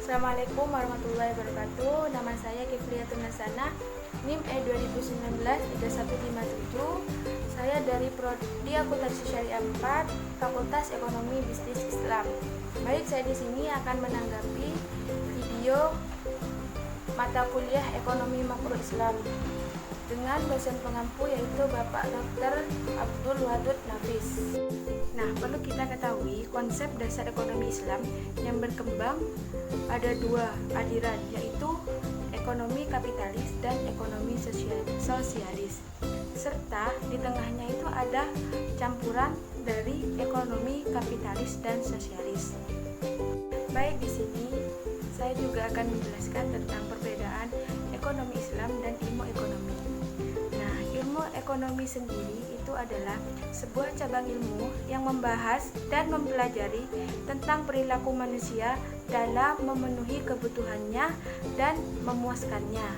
Assalamualaikum warahmatullahi wabarakatuh. Nama saya Kifliatun Hasanah, NIM E2019-3157. Saya dari Prodi Akuntansi Syariah 4, Fakultas Ekonomi Bisnis Islam. Baik, saya di sini akan menanggapi video mata kuliah Ekonomi Makro Islam dengan dosen pengampu yaitu Bapak Dr. Abdul Wadud Nafis. Nah, perlu kita ketahui konsep dasar ekonomi Islam yang berkembang ada dua aliran, yaitu ekonomi kapitalis dan ekonomi sosialis. Serta di tengahnya itu ada campuran dari ekonomi kapitalis dan sosialis. Baik, di sini saya juga akan menjelaskan tentang perbedaan ekonomi Islam dan ilmu ekonomi. Nah, ilmu ekonomi sendiri itu adalah sebuah cabang ilmu yang membahas dan mempelajari tentang perilaku manusia dalam memenuhi kebutuhannya dan memuaskannya.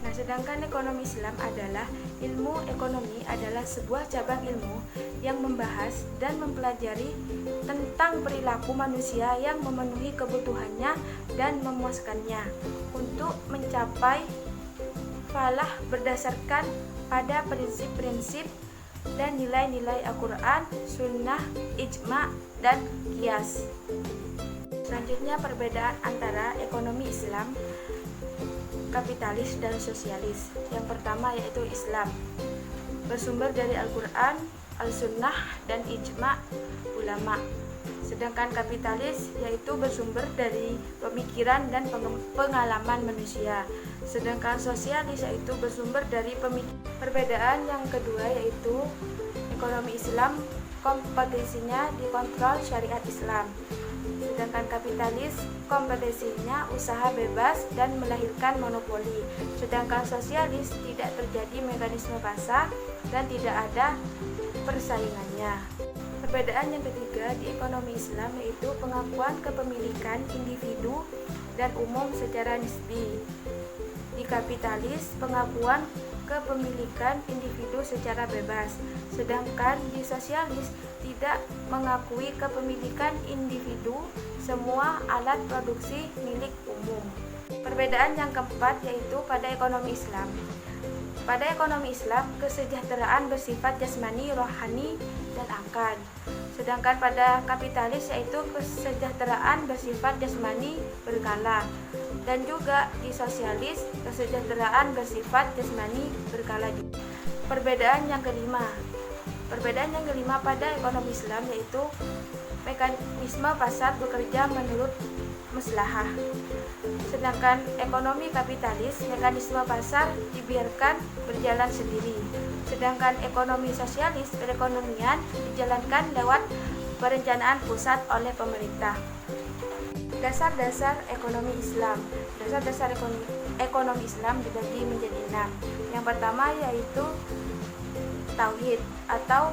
Nah, sedangkan ekonomi Islam adalah ilmu ekonomi adalah sebuah cabang ilmu yang membahas dan mempelajari tentang perilaku manusia yang memenuhi kebutuhannya dan memuaskannya untuk mencapai falah berdasarkan pada prinsip-prinsip dan nilai-nilai Al-Quran, Sunnah, Ijma, dan Qiyas. Selanjutnya, perbedaan antara ekonomi Islam, kapitalis, dan sosialis. Yang pertama yaitu Islam, bersumber dari Al-Quran, Al-Sunnah, dan Ijma ulama. Sedangkan kapitalis yaitu bersumber dari pemikiran dan pengalaman manusia. Sedangkan sosialis yaitu bersumber dari pemikiran. Perbedaan yang kedua yaitu ekonomi Islam, kompetisinya dikontrol syariat Islam. Sedangkan kapitalis, kompetisinya usaha bebas dan melahirkan monopoli. Sedangkan sosialis tidak terjadi mekanisme pasar dan tidak ada persaingannya. Perbedaan yang ketiga di ekonomi Islam yaitu pengakuan kepemilikan individu dan umum secara nisbi. Di kapitalis, pengakuan kepemilikan individu secara bebas. Sedangkan di sosialis tidak mengakui kepemilikan individu, semua alat produksi milik umum. Perbedaan yang keempat yaitu pada ekonomi Islam. Pada ekonomi Islam, kesejahteraan bersifat jasmani, rohani, dan akal. Sedangkan pada kapitalis yaitu kesejahteraan bersifat jasmani berkala. Dan juga di sosialis, kesejahteraan bersifat jasmani berkala. Perbedaan yang kelima. Perbedaan yang kelima pada ekonomi Islam yaitu mekanisme pasar bekerja menurut maslahah. Sedangkan ekonomi kapitalis, mekanisme pasar dibiarkan berjalan sendiri. Sedangkan ekonomi sosialis, perekonomian dijalankan lewat perencanaan pusat oleh pemerintah. Dasar-dasar ekonomi Islam. Dasar-dasar ekonomi Islam dibagi menjadi 6. Yang pertama yaitu tauhid atau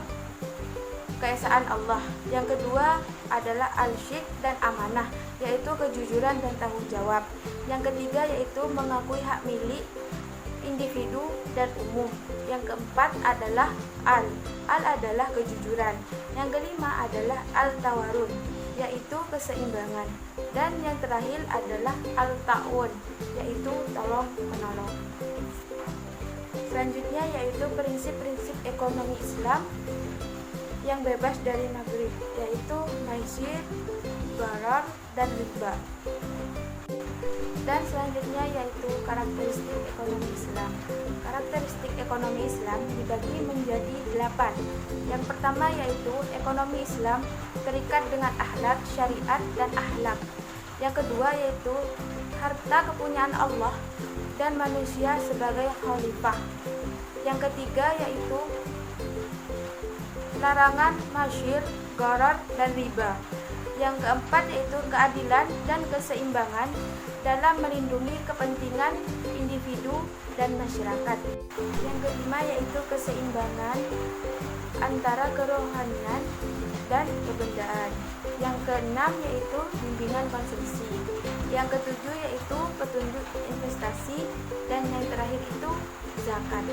keesaan Allah. Yang kedua adalah al-syirk dan amanah, yaitu kejujuran dan tanggung jawab. Yang ketiga yaitu mengakui hak milik individu dan umum. Yang keempat adalah al adalah kejujuran. Yang kelima adalah al-tawarun, yaitu keseimbangan. Dan yang terakhir adalah al-ta'un, yaitu tolong menolong. Selanjutnya yaitu prinsip-prinsip ekonomi Islam yang bebas dari maghrib, yaitu maisir, gharar, dan riba. Dan selanjutnya yaitu karakteristik ekonomi Islam. Karakteristik ekonomi Islam dibagi menjadi 8. Yang pertama yaitu ekonomi Islam terikat dengan akhlak, syariat, dan akhlak. Yang kedua yaitu harta kepunyaan Allah dan manusia sebagai khalifah. Yang ketiga yaitu larangan masyir, gharar, dan riba. Yang keempat yaitu keadilan dan keseimbangan dalam melindungi kepentingan individu dan masyarakat. Yang kelima yaitu keseimbangan antara kerohanian dan kebendaan. Yang keenam yaitu bimbingan konsumsi. Yang ketujuh yaitu petunjuk investasi, dan yang terakhir itu zakat.